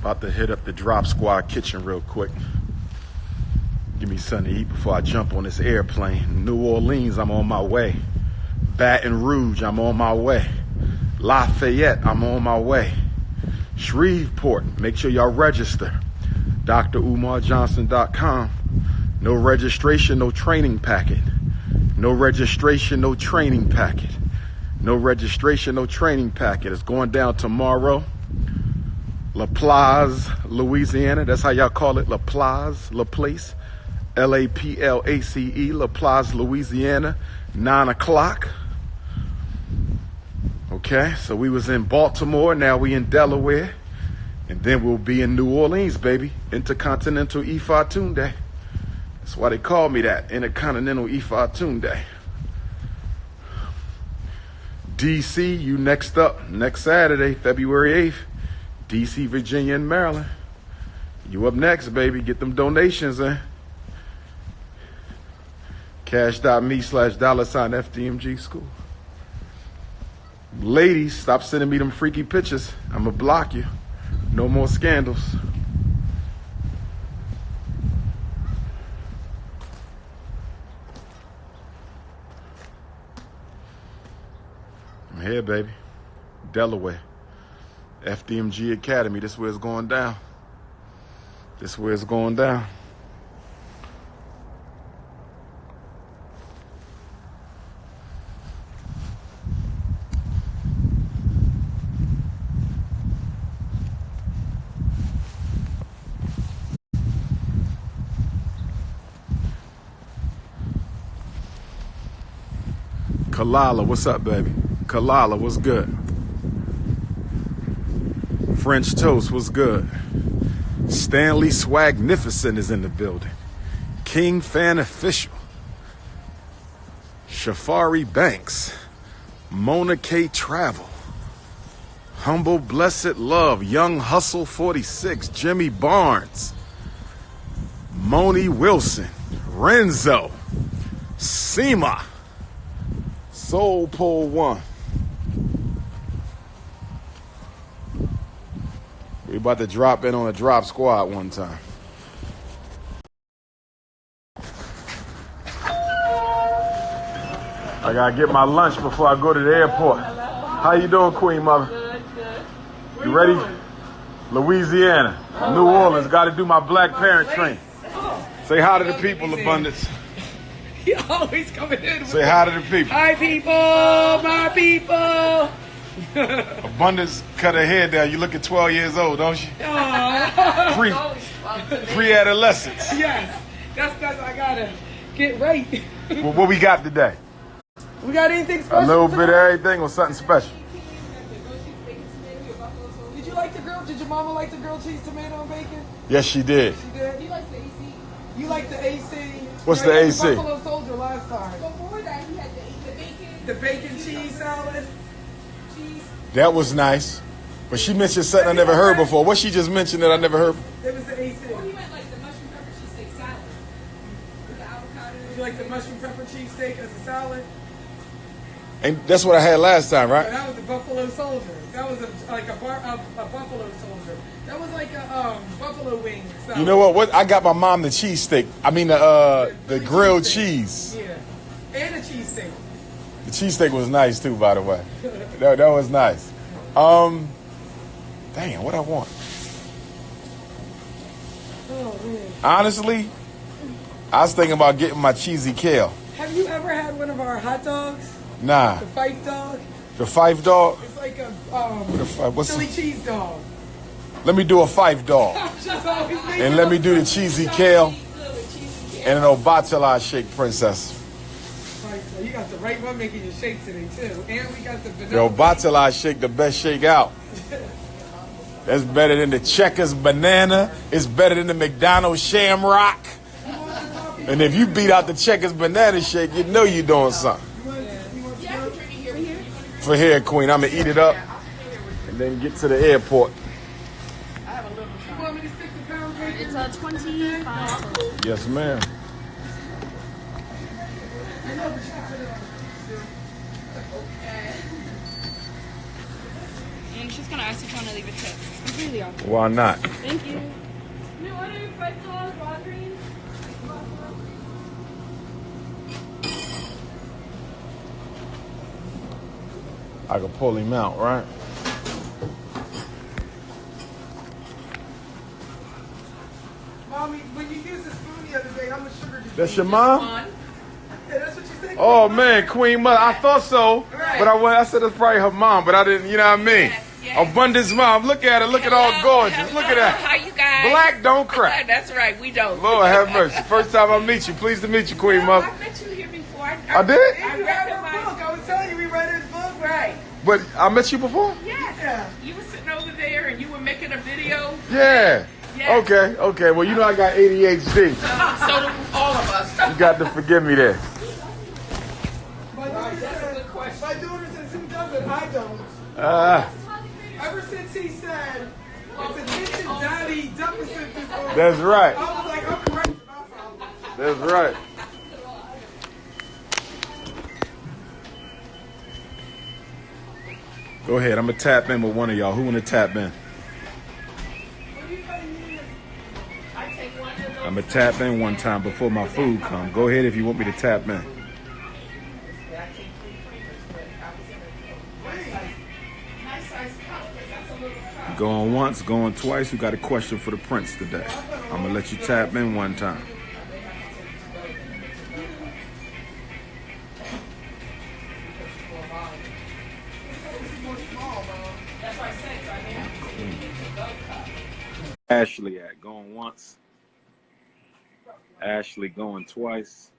About to hit up the Drop Squad kitchen real quick. Give me something to eat before I jump on this airplane. New Orleans, I'm on my way. Baton Rouge, I'm on my way. Lafayette, I'm on my way. Shreveport, make sure y'all register. DrUmarJohnson.com. No registration, no training packet. No registration, no training packet. No registration, no training packet. It's going down tomorrow. LaPlace, Louisiana. That's how y'all call it. LaPlace, LaPlace. L-A-P-L-A-C-E, LaPlace, Louisiana. 9 o'clock. Okay, so we was in Baltimore. Now we in Delaware. And then we'll be in New Orleans, baby. Intercontinental Ifatunde. That's why they call me that. Intercontinental Ifatunde. DC, you next up. Next Saturday, February 8th. DC, Virginia, and Maryland. You up next, baby. Get them donations in. Cash.me/$FDMG school. Ladies, stop sending me them freaky pictures. I'm going to block you. No more scandals. I'm here, baby. Delaware. FDMG Academy. This is where it's going down. This is where it's going down. Kalala, what's up, baby? Kalala, what's good? French Toast, what's good? Stanley Swagnificent is in the building. King Fan Official. Shafari Banks. Mona K Travel. Humble Blessed Love. Young Hustle 46. Jimmy Barnes. Moni Wilson. Renzo. Seema. Soul Pole 1. We about to drop in on a drop squad one time. I gotta get my lunch before I go to the airport. How you doing, Queen Mother? Good. You ready? Louisiana, New Orleans. Got to do my black parent train. Say hi to the people, Abundance. You always coming in. Say hi to the people. Hi, people, my people. Abundance cut her hair down. You look at 12 years old, don't you? Pre-adolescence. Yes, that's I gotta get right. Well, what we got today? We got anything special? A little bit of everything or something special. Did you like the grill? Did your mama like the grilled cheese, tomato, and bacon? Yes, she did. She did. You like the AC? You like the AC? What's the AC? The Buffalo Soldier last time. Before that, he had the bacon. The bacon cheese salad. Cheese. That was nice. But she mentioned something I never heard before. What she just mentioned that I never heard? It was the AC. Well, he meant like the mushroom pepper cheesesteak salad with the avocado. You like the mushroom pepper cheesesteak as a salad? And that's what I had last time, right? That was the Buffalo Soldier. That was like a Buffalo Soldier. That was like a buffalo wing salad. You know what? I got my mom the cheesesteak. I mean the grilled cheese. Yeah, and a cheesesteak. The cheesesteak was nice too, by the way. That was nice. Damn, what I want? Oh man. Honestly, I was thinking about getting my cheesy kale. Have you ever had one of our hot dogs? Nah. The Fife dog. The Fife dog? It's like a What's chili cheese dog. Let me do a Fife dog. And let me do the cheesy kale and an Obatala shake, princess. Right, so you got the right one making your shake today too. And we got the The vanilla. Obatala shake, the best shake out. That's better than the Checkers banana. It's better than the McDonald's Shamrock. And if you beat out the Checkers banana shake, you know you're doing something. For here, Queen. I'm going to eat it up and then get to the airport. You want me to stick the pound cake? It's a 25. Yes, ma'am. And she's gonna ask if you want to leave a tip. It's completely off. Why not? Thank you. You order $5 raw greens? I can pull him out, right? Mommy, when you used the spoon the other day, how much sugar did you That's use? your mom? Yeah, that's what you said. Oh man, Queen Mother. I thought so, but I said it's probably her mom, but I didn't. You know what I mean? Yes. Abundance mom. Look at her. Look at all gorgeous. Look at that. How you guys? Black don't crack. That's right. We don't. Lord have mercy. First time I meet you. Pleased to meet you, Queen Mother. I met you here before. I I did? And you read her book. I was telling you, we read his book. Right. But I met you before? Yes. Yeah. You were sitting over there and you were making a video. Yeah. Yes. Okay. Well, you know I got ADHD. So do all of us. You got to forgive me there. My daughter says, who does it? I don't. Ever since he said, it's attention daddy deficit disorder. That's right. I was like, I'm correct about something. That's right. Go ahead. I'm going to tap in with one of y'all. Who want to tap in? I'm going to tap in one time before my food comes. Go ahead if you want me to tap in. Going once, going twice. Who got a question for the prince today? I'm going to let you tap in one time. Ashley at going once. Ashley going twice.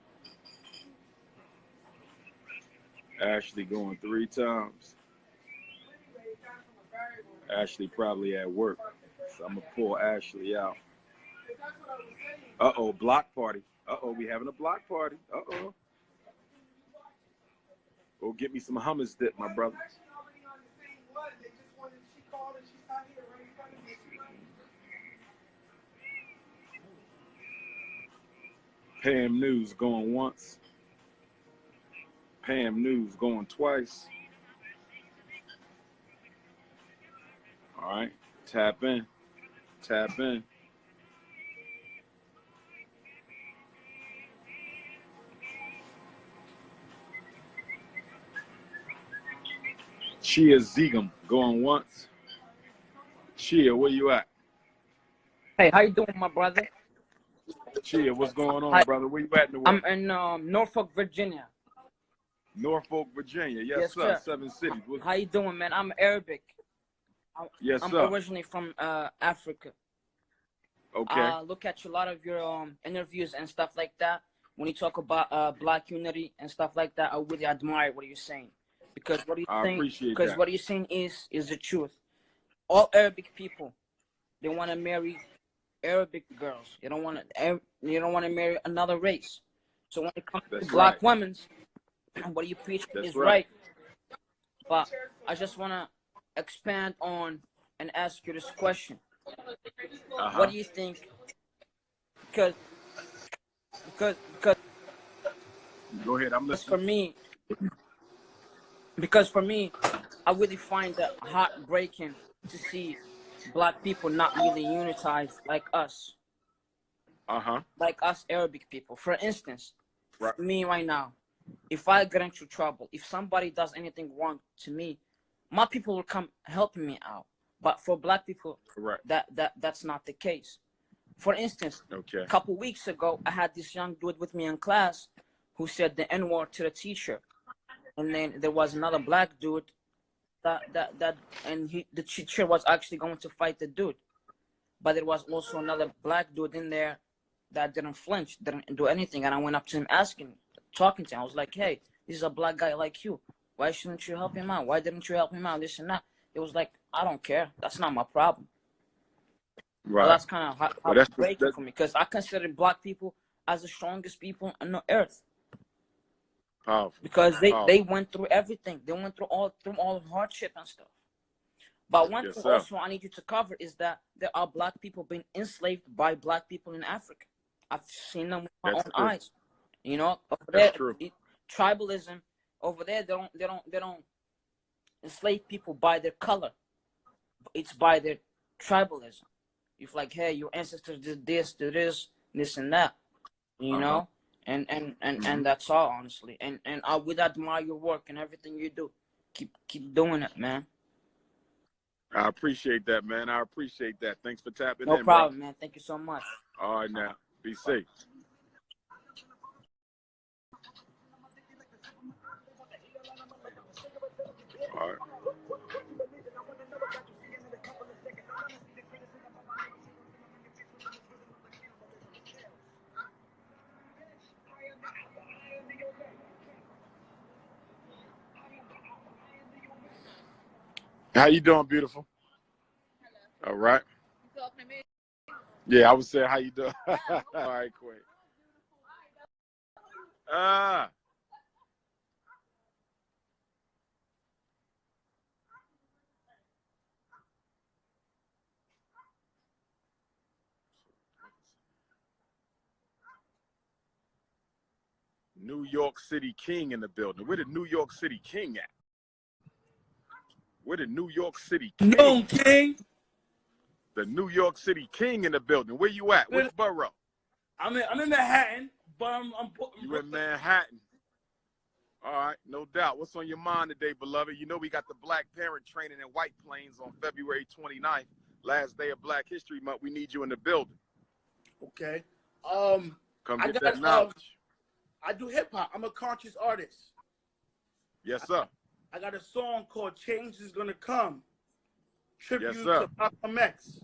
Ashley going 3 times. Ashley probably at work, so I'm gonna pull Ashley out. Uh-oh, block party. Uh-oh, we having a block party. Uh-oh. Go get me some hummus dip, my brother. Pam News going once. Pam News going twice. All right, tap in. Tap in. Chia Zegum going once. Chia, where you at? Hey, how you doing, my brother? Chia, what's going on, Hi. brother? Where you at in the world? I'm in Norfolk, Virginia. Norfolk, Virginia. Yes, sir. sir. 7 cities. How you doing, man? I'm Arabic. Yes, I'm sir. originally from Africa. Okay. Look at a lot of your interviews and stuff like that. When you talk about black unity and stuff like that, I really admire what you're saying. Because what you're I saying, appreciate because that. what you're saying is the truth. All Arabic people, they want to marry Arabic girls. You don't want to marry another race. So when it comes That's to black right. women, what you preach That's is right. right. But I just want to expand on and ask you this question. What do you think? Because Go ahead. I'm listening. for me, I really find that heartbreaking to see black people not really unitized like us. Like us Arabic people. For instance, Right. me right now, if I get into trouble, if somebody does anything wrong to me, my people will come helping me out. But for black people, Correct. that's not the case. For instance, Okay. a couple weeks ago, I had this young dude with me in class who said the N-word to the teacher. And then there was another black dude the teacher was actually going to fight the dude. But there was also another black dude in there that didn't flinch, didn't do anything. And I went up to him talking to him. I was like, hey, this is a black guy like you. Why shouldn't you help him out? Why didn't you help him out? This and that. It was like, I don't care. That's not my problem. Right. Well, that's kind of Well, that's heartbreaking for me because I consider black people as the strongest people on the earth. Powerful. Because Powerful. they went through everything. They went through all hardship and stuff. But one Yes, thing sir. also I need you to cover is that there are black people being enslaved by black people in Africa. I've seen them with my That's own true. eyes. You know, over That's there, true. tribalism. Over there, they don't enslave people by their color. it's by their tribalism. If like, hey, your ancestors did this, this and that, you know, and that's all, honestly. And I would admire your work and everything you do. Keep doing it, man. I appreciate that, man. I appreciate that. Thanks for tapping in, No problem, bro. man. Thank you so much. All right, now. Be safe. All right. How you doing, beautiful? All right. You talking to me? Yeah, I would say how you doing. All right, Queen. New York City King in the building. Where the New York City King at? Where the New York City King? No, King. The New York City King in the building. Where you at? Which borough? I'm in Manhattan, but I'm You in Manhattan. All right, no doubt. What's on your mind today, beloved? You know we got the Black Parent Training in White Plains on February 29th, last day of Black History Month. We need you in the building. Okay. Come get that knowledge. I do hip hop. I'm a conscious artist. Yes, sir. I got a song called "Change Is Gonna Come," tribute Yes, sir. to Malcolm X.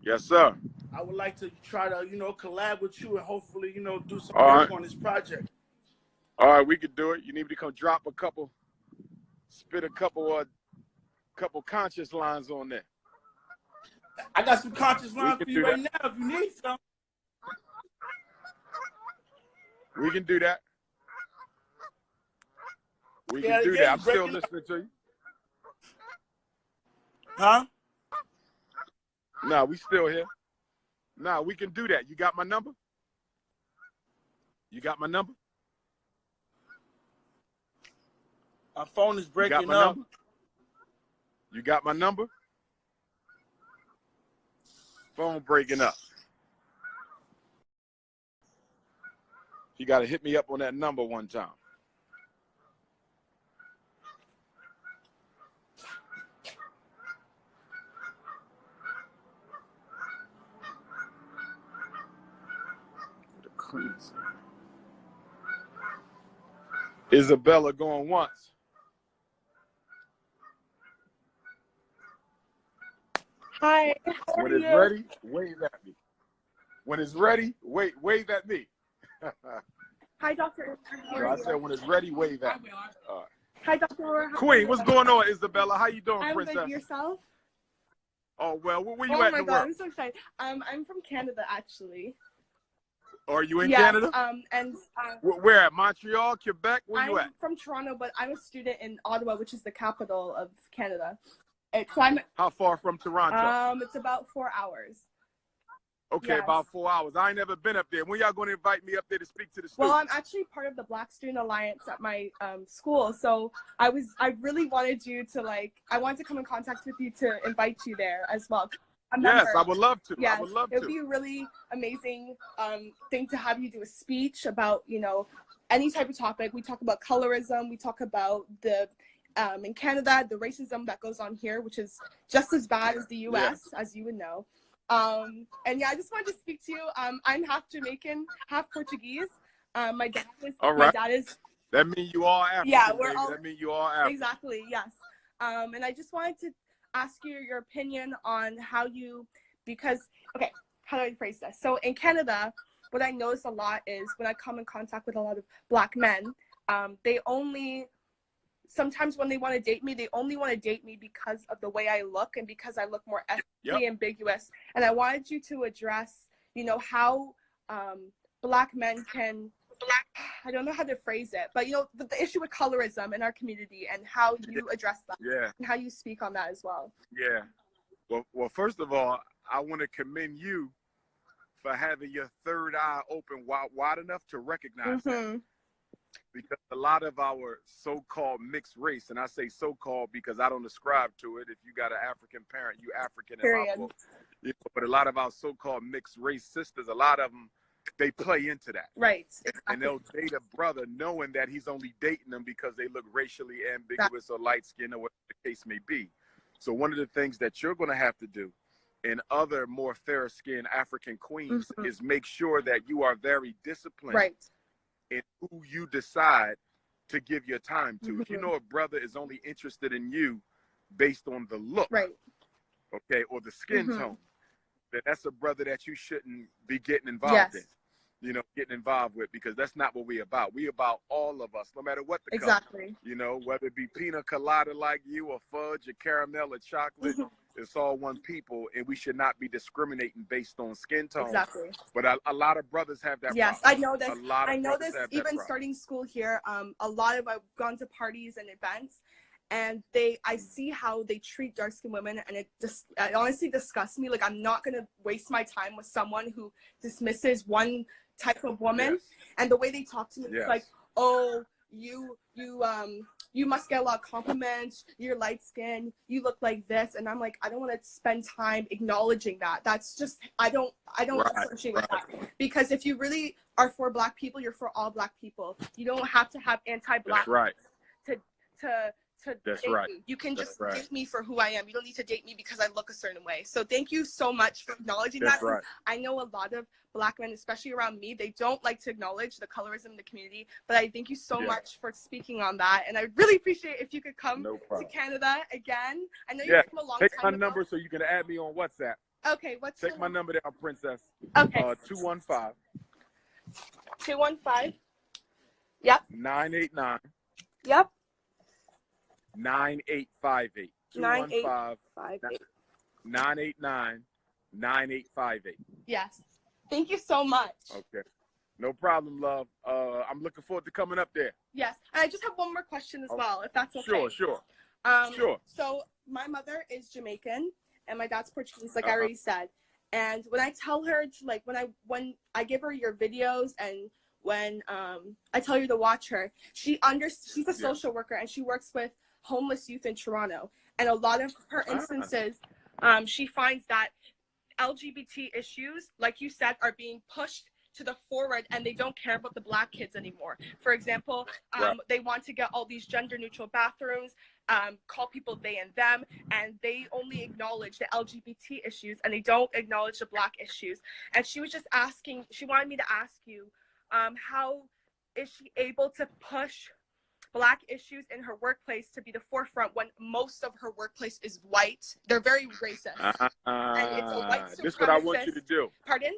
Yes, sir. I would like to try to, collab with you and hopefully, do some All work right. on this project. All right, we could do it. You need me to come drop a couple, spit a couple conscious lines on there. I got some conscious lines for you right that. now if you need some. We can do that. We can do again, that. I'm still listening to you. Huh? No, we still here. No, we can do that. You got my number? You got my number? My phone is breaking you got my up. Number? You got my number? Phone breaking up. You got to hit me up on that number one time. Isabella going once. Hi. When it's ready, wave at me. When it's ready, wave at me. Hi, Dr. So I said when it's ready, wave at me. Hi, Dr. Queen, what's going on, Isabella? How you doing, I'm princess? good. Yourself? Oh, well, where you Oh at my in the God, world? I'm so excited. I'm from Canada, actually. Are you in Yes, Canada? And Where at? Montreal, Quebec? Where you I'm at? from Toronto, but I'm a student in Ottawa, which is the capital of Canada. How far from Toronto? It's about 4 hours. Okay, Yes. about 4 hours. I ain't never been up there. When y'all going to invite me up there to speak to the students? Well, I'm actually part of the Black Student Alliance at my school, so I really wanted you to I wanted to come in contact with you to invite you there as well. Yes, I would love to. Yes, I would love to. It would be a really amazing thing to have you do a speech about, any type of topic. We talk about colorism. We talk about the, in Canada, the racism that goes on here, which is just as bad as the U.S., as you would know. And yeah, I just wanted to speak to you. I'm half Jamaican, half Portuguese. My dad is. All right. My dad is. That means you all African. Yeah, we're baby. all. That means you all African. Exactly. Yes. And I just wanted to ask you your opinion on how you, because okay, how do I phrase this? So in Canada, what I notice a lot is when I come in contact with a lot of Black men, they only. Sometimes when they want to date me, they only want to date me because of the way I look and because I look more ethnically ambiguous. And I wanted you to address, how Black men can, I don't know how to phrase it, but, the issue with colorism in our community and how you address that. Yeah. And how you speak on that as well. Yeah. Well, first of all, I want to commend you for having your third eye open wide enough to recognize that. because a lot of our so-called mixed race, and I say so-called because I don't ascribe to it. If you got an African parent, you African in my Period. book. You know, but a lot of our so-called mixed race sisters, a lot of them, they play into that. Right. And they'll date a brother knowing that he's only dating them because they look racially ambiguous or light-skinned or whatever the case may be. So one of the things that you're going to have to do and other more fair-skinned African queens is make sure that you are very disciplined in who you decide to give your time to. If you know a brother is only interested in you based on the look, okay, or the skin tone, then that's a brother that you shouldn't be getting involved in. You know, getting involved with, because that's not what we're about. We about all of us, no matter what the color. You know, whether it be pina colada like you, or fudge, or caramel, or chocolate, it's all one people, and we should not be discriminating based on skin tone. But a lot of brothers have that problem. I know this. A lot of I know brothers this have that even problem. starting school here. A lot of I've gone to parties and events, and I see how they treat dark-skinned women, and it honestly disgusts me. Like, I'm not gonna waste my time with someone who dismisses one type of woman, and the way they talk to me, it's like, oh, you must get a lot of compliments, you're light skinned, you look like this, and I'm like, I don't want to spend time acknowledging that. That's just, I don't associate with that, because if you really are for Black people, you're for all Black people. You don't have to have anti-Black to date me. You can just date me for who I am. You don't need to date me because I look a certain way. So thank you so much for acknowledging that. I know a lot of Black men, especially around me, they don't like to acknowledge the colorism in the community, but I thank you so much for speaking on that, and I really appreciate if you could come to Canada again. I know you've come a long time Take my ago. number so you can add me on WhatsApp. Okay, Take my number down, Princess. Okay. 215. 215. Yep. 989. Yep. 9858. 9858. 989 9858. Yes. Thank you so much. Okay. No problem, love. I'm looking forward to coming up there. Yes. And I just have one more question as well, if that's okay. Sure. Sure. So my mother is Jamaican and my dad's Portuguese, like I already said. And when I tell her to, like, when I give her your videos and when I tell her to watch her, she's a social worker and she works with homeless youth in Toronto. And a lot of her instances, she finds that LGBT issues, like you said, are being pushed to the forward, and they don't care about the Black kids anymore. For example, they want to get all these gender neutral bathrooms, call people they and them, and they only acknowledge the LGBT issues and they don't acknowledge the Black issues. And she was just asking, she wanted me to ask you, how is she able to push Black issues in her workplace to be the forefront when most of her workplace is white? They're very racist. And it's a white supremacist. This is what I want you to do. Pardon?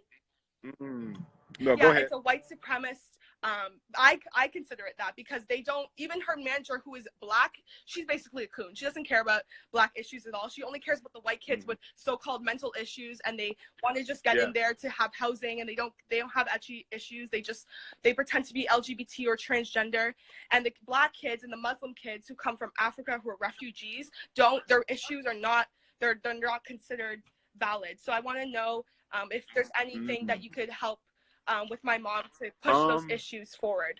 No, go ahead. It's a white supremacist. I consider it that, because they don't, even her manager, who is Black, she's basically a coon. She doesn't care about Black issues at all. She only cares about the white kids with so-called mental issues, and they want to just get in there to have housing, and they don't have actually issues. They pretend to be LGBT or transgender. And the Black kids and the Muslim kids who come from Africa, who are refugees, their issues are not, they're not considered valid. So I want to know if there's anything that you could help with my mom to push those issues forward.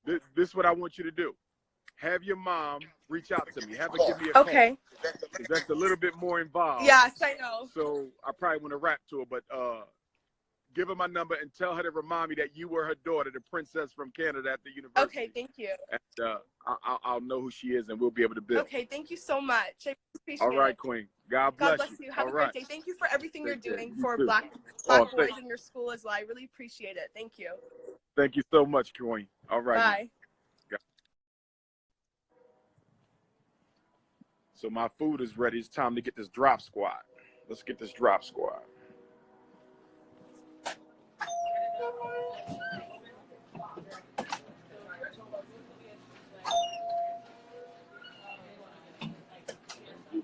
This is what I want you to do. Have your mom reach out to me. Have her give me a call. Okay. That's a little bit more involved. Yes, I know. So I probably want to rap to her, but give her my number and tell her to remind me that you were her daughter, the princess from Canada at the university. Okay, thank you. And I'll know who she is, and we'll be able to build. Okay, thank you so much. I appreciate it. All right, it. Queen. God bless you. Have a great day. Thank you for everything you're doing for Black boys in your school as well. I really appreciate it. Thank you. Thank you so much, Queen. All right. Bye. So my food is ready. It's time to get this drop squad. Let's get this drop squad.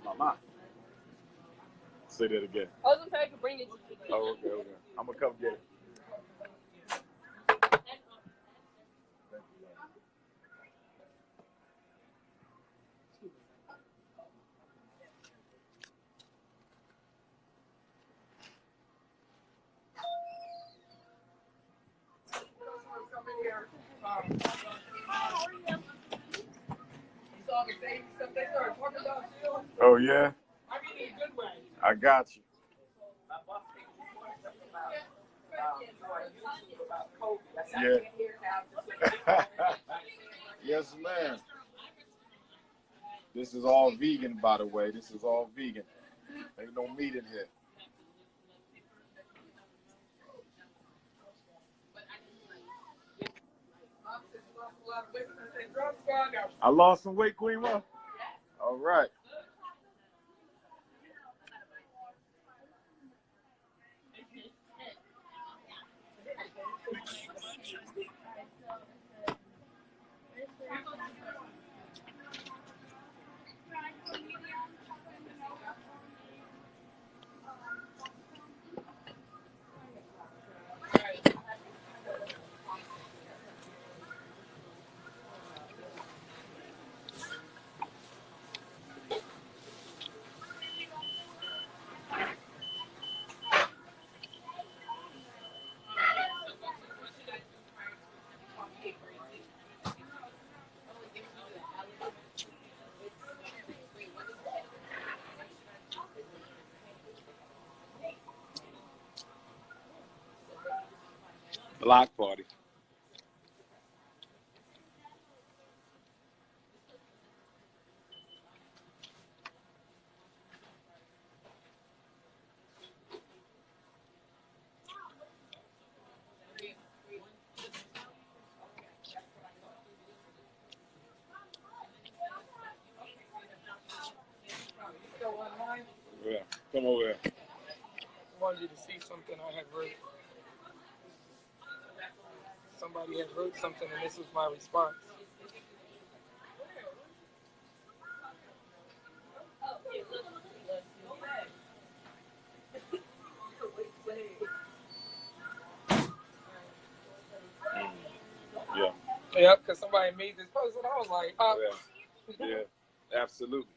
Mama. Say that again. I was gonna say I could bring it to you. Oh, okay. I'm gonna come get it. Oh, yeah? I got you. Yeah. Yes, ma'am. This is all vegan, by the way. This is all vegan. Ain't no meat in here. I lost some weight, Queen Mo? All right. Block party. Yeah, come over here. I wanted you to see something I had wrote. Somebody had wrote something, and this was my response. Yeah. Yeah, because somebody made this post, and I was like, Yeah, absolutely.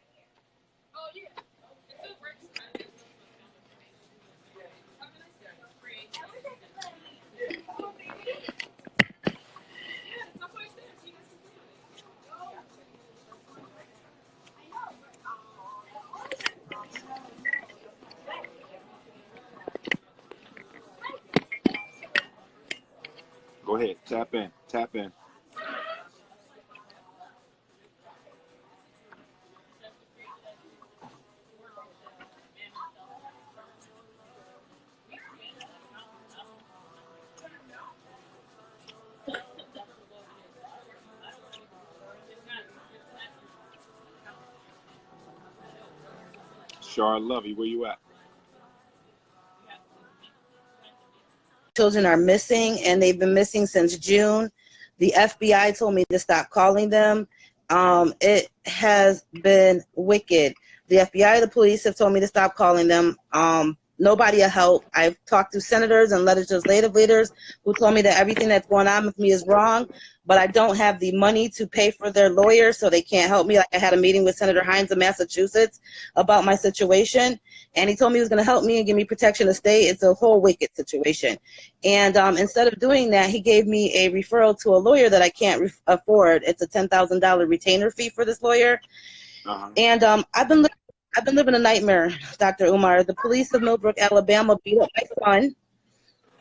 Go ahead, tap in, tap in. Char Lovey, where you at? Children are missing, and they've been missing since June. The FBI told me to stop calling them. It has been wicked. The FBI, the police have told me to stop calling them. Nobody will help. I've talked to senators and legislative leaders who told me that everything that's going on with me is wrong, but I don't have the money to pay for their lawyers, so they can't help me. Like, I had a meeting with Senator Hines of Massachusetts about my situation, and he told me he was going to help me and give me protection to stay. It's a whole wicked situation. And instead of doing that, he gave me a referral to a lawyer that I can't afford. It's a $10,000 retainer fee for this lawyer. And I've been living a nightmare, Dr. Umar. The police of Millbrook, Alabama beat up my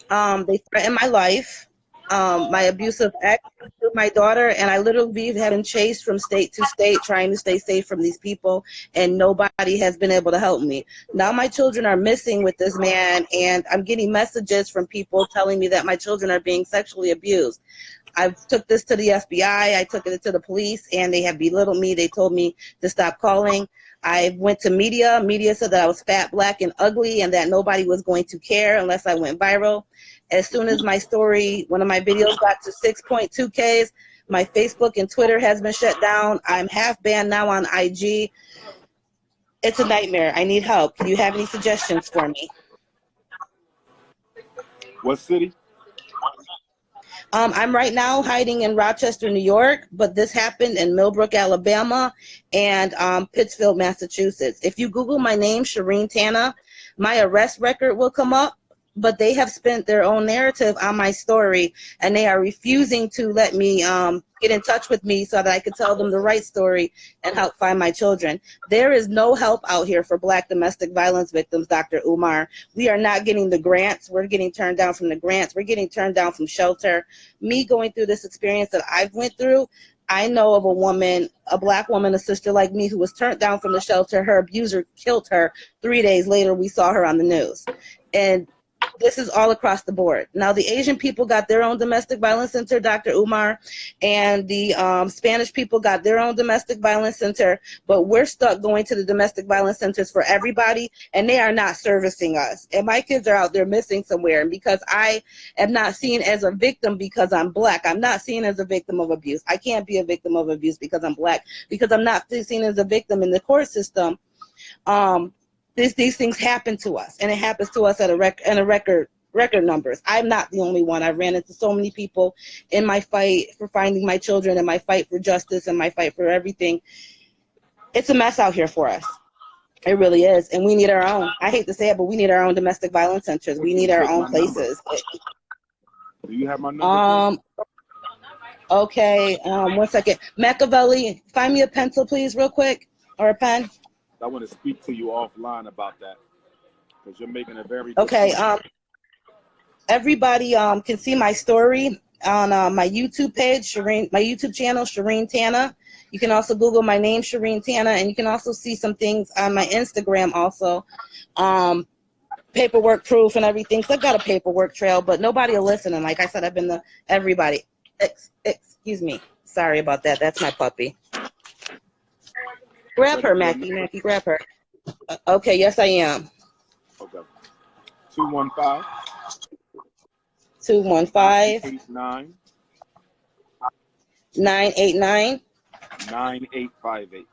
son. They threatened my life. My abusive ex killed my daughter, and I literally have been chased from state to state trying to stay safe from these people, and nobody has been able to help me. Now my children are missing with this man, and I'm getting messages from people telling me that my children are being sexually abused. I took this to the FBI, I took it to the police, and they have belittled me. They told me to stop calling. I went to media. Media said that I was fat, black, and ugly, and that nobody was going to care unless I went viral. As soon as my story, one of my videos got to 6.2Ks, my Facebook and Twitter has been shut down. I'm half banned now on IG. It's a nightmare. I need help. Do you have any suggestions for me? What city? I'm right now hiding in Rochester, New York, but this happened in Millbrook, Alabama, and Pittsfield, Massachusetts. If you Google my name, Shireen Tana, my arrest record will come up. but they have spent their own narrative on my story, and they are refusing to let me get in touch with me so that I could tell them the right story and help find my children. There is no help out here for Black domestic violence victims, Dr. Umar. We are not getting the grants. We're getting turned down from the grants. We're getting turned down from shelter. Me going through this experience that I've went through, I know of a woman, a Black woman, a sister like me, who was turned down from the shelter. Her abuser killed her. 3 days later, we saw her on the news. And this is all across the board. Now, the Asian people got their own domestic violence center, Dr. Umar, and the Spanish people got their own domestic violence center, but we're stuck going to the domestic violence centers for everybody, and they are not servicing us. And my kids are out there missing somewhere, and because I am not seen as a victim because I'm Black, I'm not seen as a victim of abuse. I can't be a victim of abuse because I'm Black, because I'm not seen as a victim in the court system. These things happen to us, and it happens to us at a record numbers. I'm not the only one. I ran into so many people in my fight for finding my children, and my fight for justice, and my fight for everything. It's a mess out here for us. It really is, and we need our own. I hate to say it, but we need our own domestic violence centers. We need our own places. Do you have my number? Okay, 1 second. Machiavelli, find me a pencil, please, real quick, or a pen. I want to speak to you offline about that, because you're making a very okay. Everybody can see my story on my YouTube page, my YouTube channel, Shireen Tana. You can also Google my name, Shireen Tana, and you can also see some things on my Instagram also. Paperwork proof and everything. So I've got a paperwork trail, but nobody will listen. And like I said, I've been to everybody. Excuse me. Sorry about that. That's my puppy. Grab her, Mackie. Mackie, grab her. Okay, yes, I am. Okay. 215. 215. 989. 9858.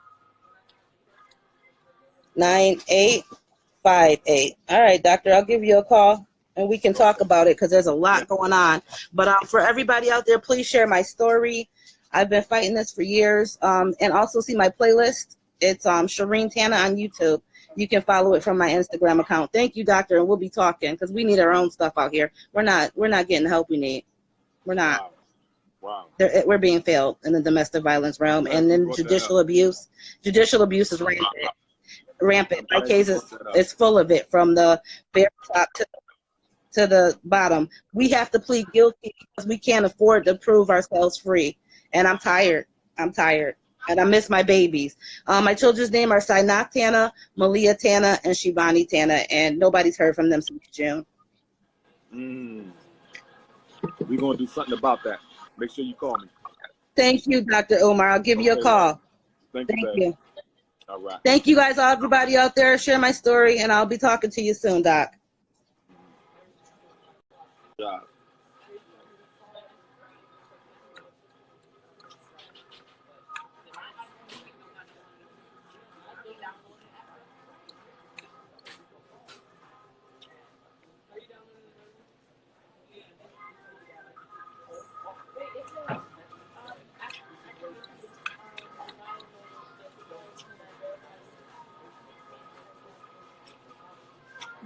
9858. All right, doctor, I'll give you a call and we can talk about it, because there's a lot going on. But for everybody out there, please share my story. I've been fighting this for years. And also see my playlist. It's Shireen Tana on YouTube. You can follow it from my Instagram account. Thank you, doctor, and we'll be talking, because we need our own stuff out here. We're not getting the help we need. We're not. Wow. We're being failed in the domestic violence realm, and then judicial abuse. Judicial abuse is rampant. My case is full of it, from the very top to the bottom. We have to plead guilty because we can't afford to prove ourselves free. And I'm tired. And I miss my babies. My children's name are Psy.D Tana, Malia Tana, and Shivani Tana, and nobody's heard from them since June. We're going to do something about that. Make sure you call me. Thank you, Dr. Umar. I'll give you a call. Thank you. All right. Thank you guys, everybody out there. Share my story, and I'll be talking to you soon, Doc. Yeah.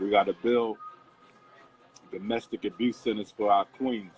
We got to build domestic abuse centers for our queens.